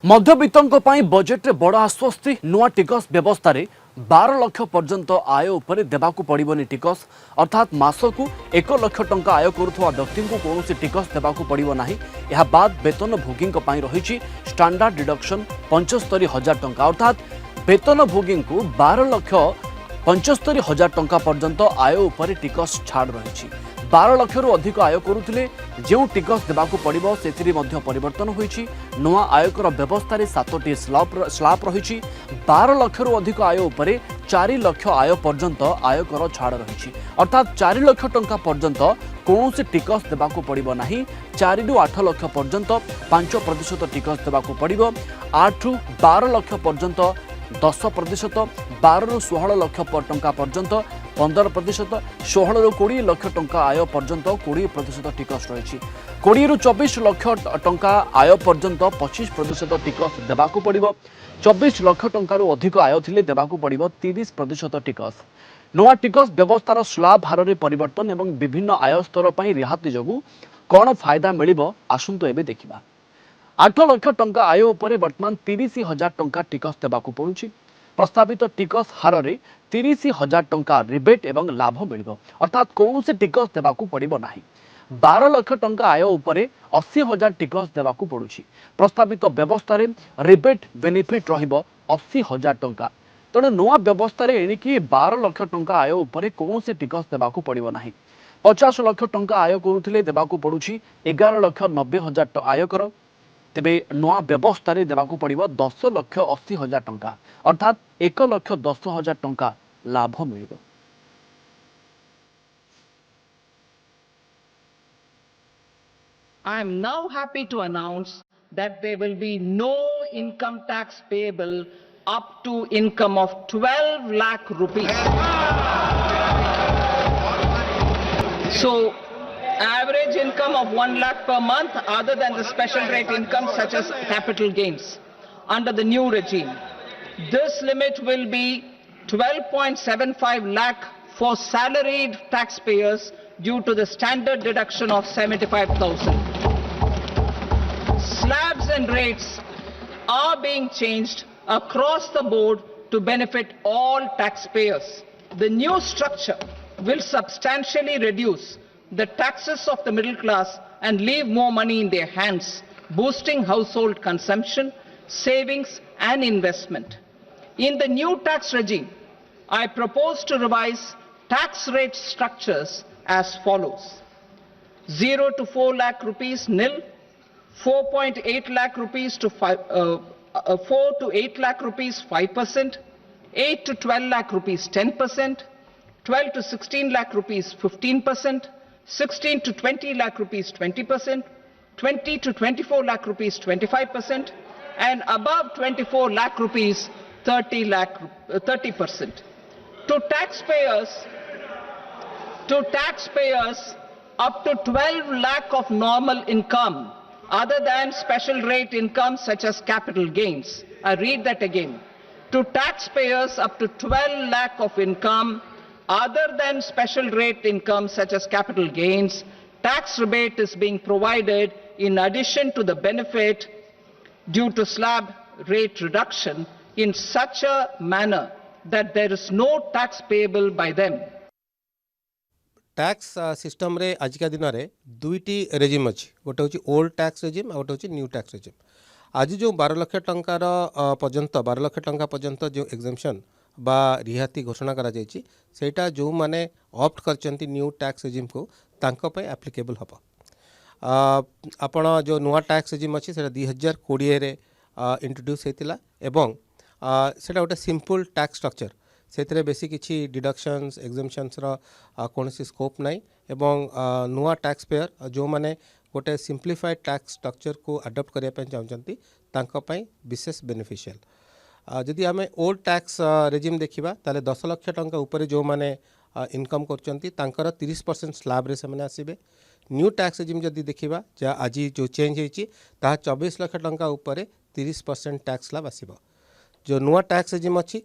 मध्यवित्तों ପାଇଁ बजेट बड़ आश्वस्ति नुआ टिकस व्यवस्था 12 लाख पर्यंत आय उपरे देबाकू पड़िबनी टिकस अर्थात मासकू 1 लाख टंका आय करुवा व्यक्ति को कौन टिकस देबाकू पड़िबो नाही। यह बाद वेतन भोगी रही स्टैंडर्ड डिडक्शन 75,000 टंका अर्थात वेतन भोगी को 12 लाख 75,000 टंका पर्यंत आय उपरे टिकस छाड़ रही। 12 लाख रु अधिक आय करुथिले जो टिकस देबाकू पड़िबो सेथिरे मध्य परिवर्तन होईछि। नुआ आयकर व्यवस्था 7टी स्लैब रही। 12 लाख रु अधिक आय उपरे 4 लाख आय पर्यंत आयकर छाड़ रही अर्थात 4 लाख टंका पर्यंत कौन से टिकस देबाकू पड़िबो नाही। 4 रु 8 लाख पर्यंत 5% टिकस देबाकू पड़िबो। 8 रु 12 लाख पर्यंत 10%, 12 रु 16 लाख टंका पर्यंत 15%, 16 रु 20 लाख टंका आय पर्यंत 20% टिकस रही। 20 रु 24 लाख टंका आय पर्यंत 25% टिकस देबाकू पड़िबो। 24 लाख टंका अधिक आय थिले देबाकू पड़िबो 30% टिकस। नुआ टिकस व्यवस्थार स्लैब हार परिवर्तन एवं विभिन्न आय स्तर पर रिहाती जोगु कौन फायदा मिलिबो आसंतु एबे देखिबा। 8 लाख टंका आय उपरे वर्तमान 30,000 टंका टिकस देबाकू पड़ुछि। प्रस्तावित टिकस हार में 30,000 टंका रिबेट एवं लाभ मिलिबो अर्थात कौन से टिकस देबाकू पड़िबो नाही। 12 लाख टंका आय उपरे 80,000 टिकस देबाकू पड़ुछि। प्रस्तावित व्यवस्था रिबेट बेनिफिट रहिबो 80,000 टंका। तेणु नुआ व्यवस्था एणिकी 12 लाख टंका आय उपरे कौन से टिकस देबाकू पड़िबो नाही। 50 लाख टंका आय करुथिले देबाकू पड़ुछि 11,90,000 आयकर। तेबे नुआ व्यवस्था देबाकू पड़िबो 10,80,000 टंका अर्थात 1,10,000 टंका लाभ मिलिबो। I am now happy to announce that there will be no income tax payable up to income of 12 lakh rupees. So, average income of 1 lakh per month other than the special rate income such as capital gains under the new regime. This limit will be 12.75 lakh for salaried taxpayers due to the standard deduction of 75,000. Slabs and rates are being changed across the board to benefit all taxpayers. The new structure will substantially reduce the taxes of the middle class and leave more money in their hands, boosting household consumption, savings and investment. In the new tax regime, I propose to revise tax rate structures as follows: 0 to 4 lakh rupees nil, 4.8 lakh rupees to 4 to 8 lakh rupees 5%, 8 to 12 lakh rupees 10%, 12 to 16 lakh rupees 15%, 16 to 20 lakh rupees 20%, 20 to 24 lakh rupees 25%, and above 24 lakh rupees 30%. To taxpayers up to 12 lakh of normal income other than special rate income such as capital gains. I read that again. To taxpayers up to 12 lakh of income other than special rate income such as capital gains, tax rebate is being provided in addition to the benefit due to slab rate reduction in such a manner that there is no tax payable by them. Tax system रे आजिका दिन में दुईटी regime अच्छी गोटे हूँ old tax regime और गोटे हूँ new tax regime. आज जो 12 लाख टंकार पर्यंत 12 लाख टंका पर्यंत जो एग्जेम्पशन बा रिहाती घोषणा करा जायछि सेटा जो माने ऑप्ट करचंती न्यू टैक्स रेजिम को तांको पे एप्लीकेबल हबो। आपण जो नुआ टैक्स रेजिम अच्छी सेटा 2020 रे इंट्रोड्यूस हेतिला एवं सेटा गोटे सिंपल टैक्स स्ट्रक्चर से बेसी किसी डिडक्शंस एग्जेम्पशंस कौन स्कोप नाई एवं नुआ टैक्स पेयर जो माने गोटे सिंप्लीफाइड टैक्स स्ट्रक्चर को अडॉप्ट करने चाहते तांको विशेष बेनिफिशियल। जदि आम ओल्ड टैक्स रेजिम देखा ताले 10 लाख टंका ऊपर जो माने इनकम करचंती तांकर 30% स्लैब रे से आसबे। न्यू टैक्स रेजिम जदि देखा जहाँ आज जो चेंज होती 24 लाख टंका ऊपर 30% टैक्स स्लैब आसब। जो नुआ टैक्स रेजिम अच्छी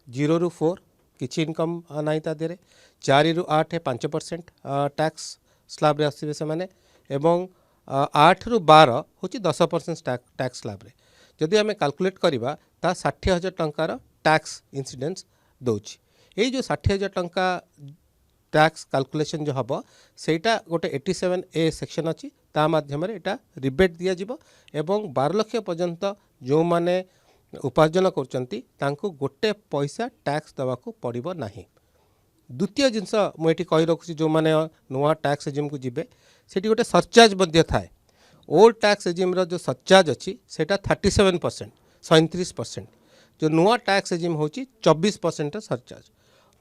0 रु 4 किसी इनकम नाई ता देरे, 4 रु 8 5% टैक्स स्लैब रे आसबे से माने एवं 8 रु 12 हूँ 10% टैक्स स्लैब रे। जदि आम कैलकुलेट करवा ता 60,000 टंकार टैक्स इन्सिडेंस दौची ये जो 60,000 टंका टैक्स कैलकुलेशन जो हम सेटा गोटे 87A सेक्शन अच्छी ता माध्यम एटा रिबेट दिया जिवो एवं 12 लाख पर्यंत जो माने उपार्जन करचंती तांको गोटे पैसा टैक्स देवाको पड़िबो नाही। द्वितीय जिनस मुझे कही रखुची जो मैंने नुआ टैक्स रेजिम को जीवे सेठी गोटे सरचार्ज मध्य थाए। ओल्ड टैक्स रेजिम रो जो सरचार्ज अच्छी सेटा 37% 37%, जो नुआ टैक्स रेजिम होची 24% सरचार्ज।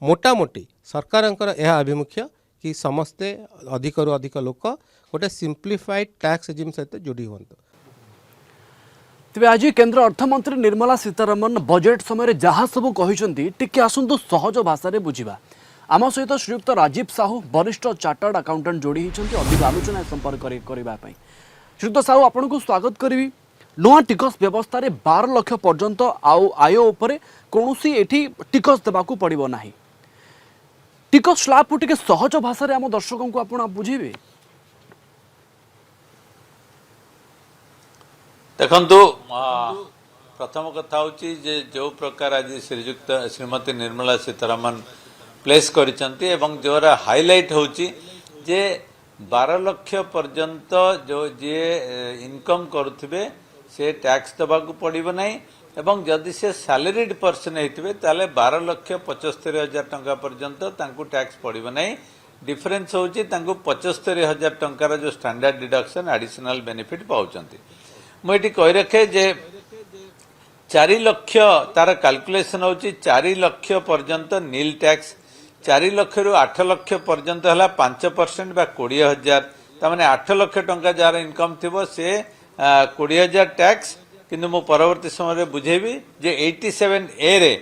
मोटामोटी सरकार यह आभिमुख्य कि समस्ते अधिक रु अधिक लोक गोटे सिंप्लीफाइड टैक्स रेजिम सहित जोड़ी हुंतु। तेज आज केंद्र अर्थमंत्री निर्मला सीतारमण बजेट समय जहाँ सब कहते टिके आसतु सहज भाषा बुझा। आम सहित श्रीयुक्त राजीव साहू वरिष्ठ चार्टर्ड अकाउंटेंट जोड़ी होती अधिक आलोचना संपर्क करने। श्रीयुक्त साहू आपन को स्वागत करी। नुआ टिकस व्यवस्था 12 लाख पर्यंत आय उपर कौन टिकस देवाक पड़ो ना। टिकस स्लैब को टिके सहज भाषा आम दर्शकों को आप बुझेबे। देखंतु प्रथम कथा होची जे जो प्रकार आज श्रीयुक्त श्रीमती निर्मला सीतारमण प्लेस करिसंती एवं जोरा हाईलाइट होची जे 12 लाख पर्यंत जो जे इनकम करुथिबे से टैक्स दबाकू पड़िबो नाही एवं जदि से सैलरीड पर्सन हेतिबे ताले 12,75,000 टंका पर्यंत तांकू टैक्स पड़िबो नाही। डिफरेंस होची तांकू 75,000 टंकार जो स्टैंडर्ड डिडक्शन एडिशनल बेनिफिट पाउचंती। मुझे कही रखे जे 4 लाख तार कैलकुलेशन होची 4 लाख पर्यंत नील टैक्स, 4 लाख रु 8 लाख पर्यंत है 5% बा 20,000 ताने 8 लाख टंका जार इनकम थिबो से 20,000 टैक्स। किंतु मु परवर्ती समय बुझेबी जे 87A रे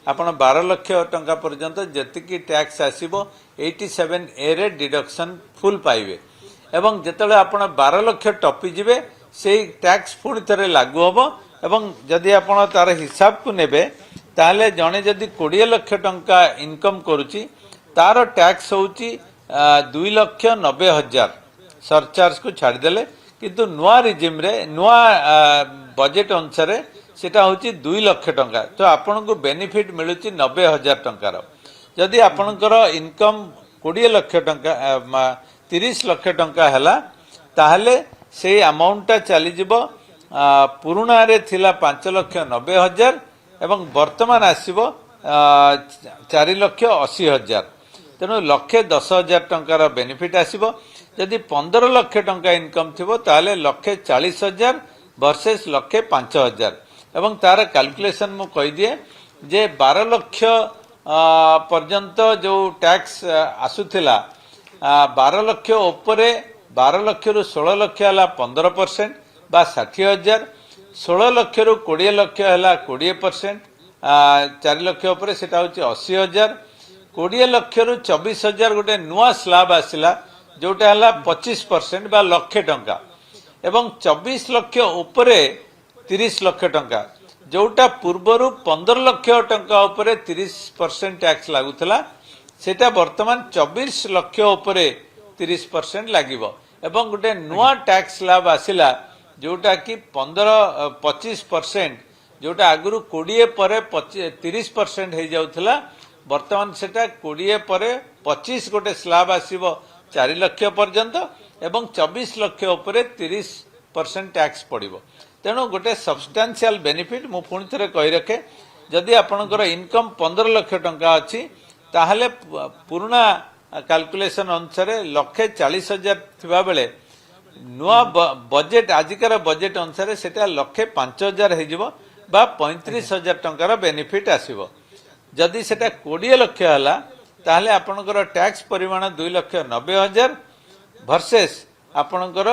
आपण 12 लाख टंका पर्यंत जतिकी टैक्स आसीबो 87A रे डिडक्शन फुल पाइबे एवं जेतले आपण 12 लाख टपी जिवे से टैक्स पुणी थे लागू हम एवं जदि आपण तार हिसाब को नेबे ताहले जने जदि 20 लाख टंका इनकम करुची तार टैक्स होची 2,90,000 सरचार्ज को छाड़देले। किंतु नुआ रिजिम रे नुआ बजेट अनुसार सेटा होची 2 लाख टंका तो आपण को बेनिफिट मिलुची 90,000 टंकार। जदि आपणकर इनकम 20 लाख टंका 30 लाख टंका हैला ताहले से अमाउंटा चली जीवो पुराना रे थिला 5,90,000 एवं वर्तमान आसीबो 4,80,000 तेणु 1,10,000 टंकार बेनिफिट आसीबो। जदि 15 लाख टंका इनकम थिबो ताले 1,40,000 वर्सेस 1,05,000 एवं तार कैलकुलेशन मु कहि दिए जे 12 लाख पर्यंत जो टैक्स आसुथिला 12 लाख उपरे 12 लाख रु 16 लाख है 15% बा 60,000, 16 लाख रु 20 लाख है 20%, 4 लाख उपर से 80,000, 20 लाख रु 24,000 गोटे नुआ स्लाब आसला जोटा है 25% बा लक्षे टंका एवं 24 लाख उपरे 30 लाख टंका जोटा पूर्वर 15 लाख टंका उपरे 30% टैक्स लागुला सेटा वर्तमान 24 लाख उपरे 30% लागिबो एवं गोटे नुआ टैक्स स्लैब आसिला जोटा कि 25% जोटा आगुरु 20 पर 30% हो जाउथला वर्तमान सेटा 20 पर 25 गोटे स्लैब आसीबो 4 लाख पर्यंत एवं 24 लाख उपरे 30% टैक्स पड़िबो। तेणु गोटे सब्सटेंशियल बेनिफिट मु पुणी थे कही रखे जदि आपणकर इनकम 15 लाख टंका अच्छी ताहले पुराना कैलकुलेशन अनुसार 1,40,000 थिबा बेले नुआ बजेट आजिकार बजेट अनुसार सेटा 1,05,000 हो बा 35,000 टंकार बेनिफिट आसीबो। जदि सेटा 20 लाख है ताहले आपणकर टैक्स परिमाण 2,90,000 वर्सेस आपणकर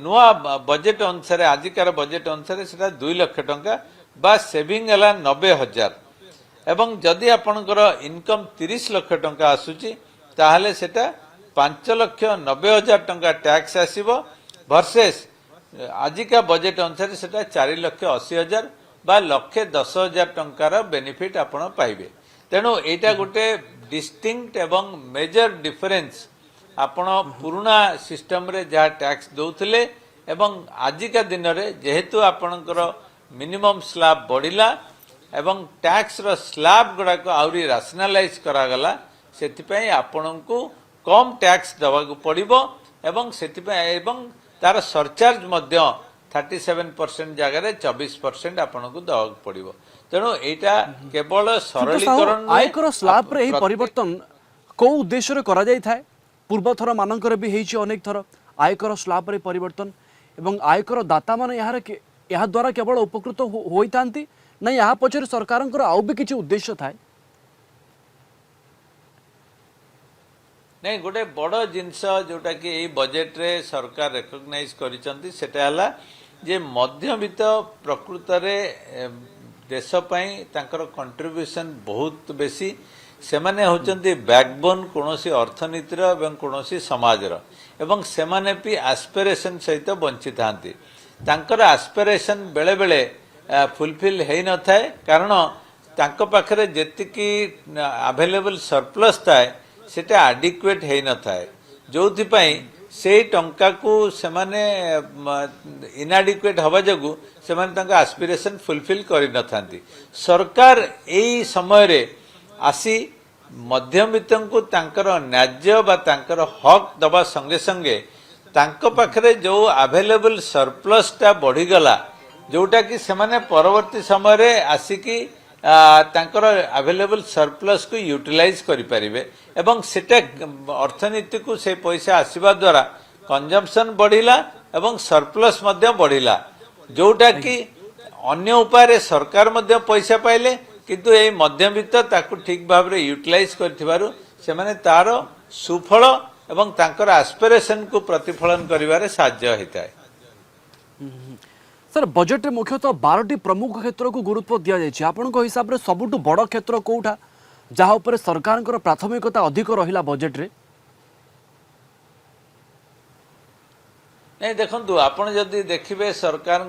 नुआ बजेट अनुसार आजिकार बजेट अनुसार सेटा 2 लाख टंका बा सेविंग है 90,000 एवं जदि आपणकर इनकम 30 लाख टंका आसुची ताहले सेटा 5,90,000 टंका टैक्स आसीबो वर्सेस आजिका बजेट अनुसार सेटा 4,80,000 बा 1,10,000 टंकार बेनिफिट आपण पाइबे। तेणु एटा गोटे डिस्टिंक्ट एवं मेजर डिफरेंस आपण पुराना सिस्टम रे जहाँ टैक्स दौले एवं आजिका दिन रे जेहेतु आपणकर मिनिमम स्लैब बढ़िला एवं टैक्स रो स्लैब गुड़ाक आउरी राशनलाइज करागला सेथिपई आपनकु कम टैक्स दबाक पड़िबो एवं सेथिपई एवं तार सरचार्ज मध्य 37% जगह 24% आपनकु दबाक पड़िबो तेणु एटा केवल सरलीकरण आयकर स्लैब रे परिवर्तन को उद्देश्य रे करा जाई थाए पूर्व थर मानकर भी हेछि अनेक थर आयकर स्लैब रे परिवर्तन एवं आयकर दाता माने यहाँ द्वारा केवल उपकृत होई थांती ना यहाँ पछरे सरकारंकर आउ भी किछि उद्देश्य थाए नहीं गोटे बड़ जिनस जोटा कि यही बजेट रे सरकार रेकग्नाइज करिसंती सेटा हला जे मध्यवित्त प्रकृत रे देश पई तांकर कंट्रीब्यूशन बहुत बेसी सेमाने होचंती बैकबोन कोनोसी अर्थनीतिर एवं कोनोसी समाजर एवं सेमाने भी एस्पिरेशन सहित बंचित थांती तांकर एस्पिरेशन बेले बेले फुलफिल हेई न थाए कारण तांको पाखरे जेतिकी अवेलेबल सरप्लस थाए सेटा एडिक्वेट हेई न थाए जोथि पई से टंका को सेमाने इनएडिक्वेट हवा जगु सेमाने तांका एस्पिरेशन फुलफिल करि न थांती सरकार एई समय रे आसी मध्यवित्त को तांकर न्याज्य बा तांकर हक दबा संगे संगे तांको पाखरे जो अवेलेबल सरप्लस टा बढ़ी गला जोटा कि सेमाने परवर्ती समय रे आसिकी तांकर अवेलेबल सरप्लस को यूटिलाइज करि परिबे एवं सेटा अर्थनीति को से पैसा आसीबा द्वारा कंजम्पशन बढ़िला एवं सरप्लस मध्य बढ़िला जोटा कि अन्य उपाय रे सरकार मध्य पैसा पाइले किंतु ए मध्यवित्त ताकू ठीक भाव रे यूटिलाइज करथिबारु सेमाने तार सुफल एवं तांकर एस्पिरेशन को प्रतिफलन करिवारे साहाय्य हेताय सर बजेट मुख्यतः 12टी प्रमुख क्षेत्र को गुरुत्व दिया जायछि आपनको हिसाब रे सबुटु बड़ क्षेत्र कोउठा जहा ऊपर सरकार प्राथमिकता अधिक रहिला बजेट रे नहीं देखंतु आपण जदि देखिबे सरकार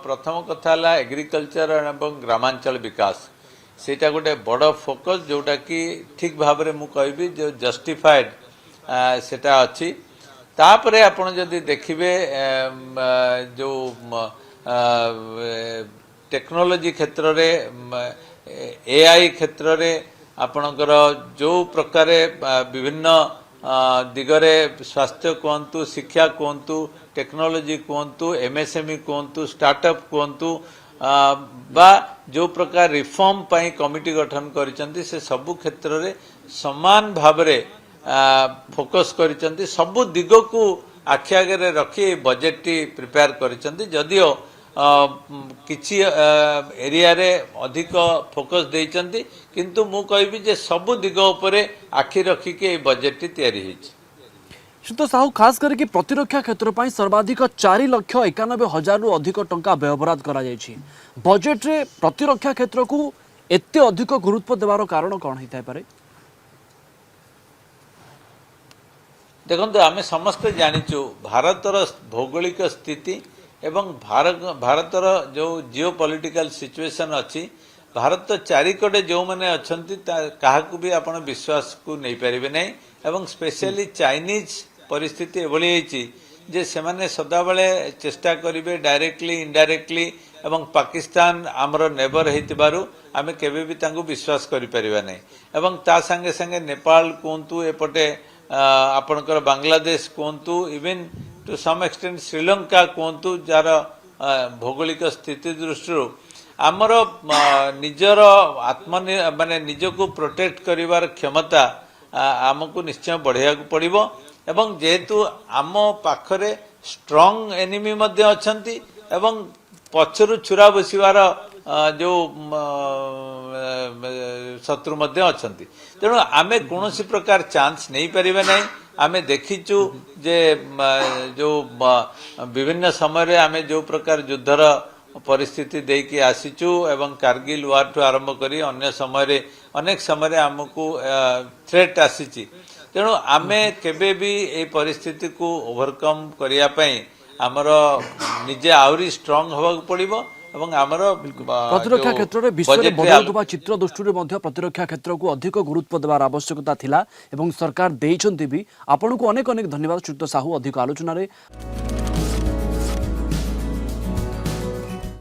प्रथम कथा हला एग्रीकल्चर एवं ग्रामांचल विकास सेटा गोटे बड़ फोकस जोटा कि ठीक भाव रे मु कहबी जो जस्टिफाइड सेटा अछि तापरे आपण जदि देखिबे जो टेक्नोलॉजी क्षेत्र रे एआई क्षेत्र रे आपणकर जो प्रकार विभिन्न दिगरे स्वास्थ्य कहतु शिक्षा कहतु टेक्नोलॉजी कहतु एमएसएमई कहतु स्टार्टअप कहतु बा जो प्रकार रिफॉर्म पाई कमिटी गठन करिसंती से सबु क्षेत्र रे समान भाव रे फोकस करिसंती सबु दिग को आखि आगे रखी बजेट टी प्रिपेयर करिसंती जदियो किछि एरिया रे अधिक फोकस देइचंती किंतु मु कहबी जे सबु दिग उपरे आखि रखी के बजेट टी तैयारी हिच शुद्ध साहू खास करके प्रतिरक्षा क्षेत्र पर सर्वाधिक 4,91,000 रु अधिक टंका व्ययबराद करा जायछि बजेट रे प्रतिरक्षा क्षेत्र को एते अधिक गुरुत्व देवार कारण कौन होता पारे देखो आम समस्ते जानिचु भारतर भौगोलिक स्थिति एवं भारतर जो जियो पॉलिटिकल सिचुएशन अच्छी भारत चारिकटे जो मैंने अच्छा क्या भी आप विश्वास को नहीं पारे नहीं एवं स्पेशली चाइनीज परिस्थिति एभली जे से माने सदाबले चेष्टा करेंगे डायरेक्टली इनडायरेक्टली एवं पाकिस्तान आमर नेबर होइतिबारु आमे केबे भी तांको विश्वास करि परिबा नै एवं ता संगे संगे नेपाल कोंतु एपटे आपनकर बांग्लादेश कोंतु even to some extent Sri Lanka कोंतु जार भौगोलिक स्थिति दृष्टि आमर निजर आत्म माने निजको प्रोटेक्ट करिवार क्षमता आमको निश्चय बढ़िया पड़िबो एवं जेहेतु आम पाखरे स्ट्रॉन्ग एनिमी मध्य अछंती एवं पछरु छुरा बसिवार जो शत्रु मध्य अछंती तेणु आमे कोनोसी प्रकार चांस नहीं परिबे नहीं आमे देखिचु जे जो विभिन्न समय रे आमे जो प्रकार युद्धर परिस्थिति देकी आसीचु एवं कारगिल वार ठू आरंभ करी अन्य समय रे अनेक समय रे हमकु थ्रेट आसीची तेणु आमे केबे भी ए परिस्थिति को ओवरकम करिया पई हमर निजे आउरी स्ट्रांग होबा पड़िबो एवं हमर प्रतिरक्षा क्षेत्र में विश्व में बदलुवा चित्र दृष्टि मध्य प्रतिरक्षा क्षेत्र को अधिक गुरुत्व देवार आवश्यकता थिला एवं सरकार देइछंती भी आपन को अनेक अनेक धन्यवाद श्रीयुक्त साहू अधिक आलोचना रे।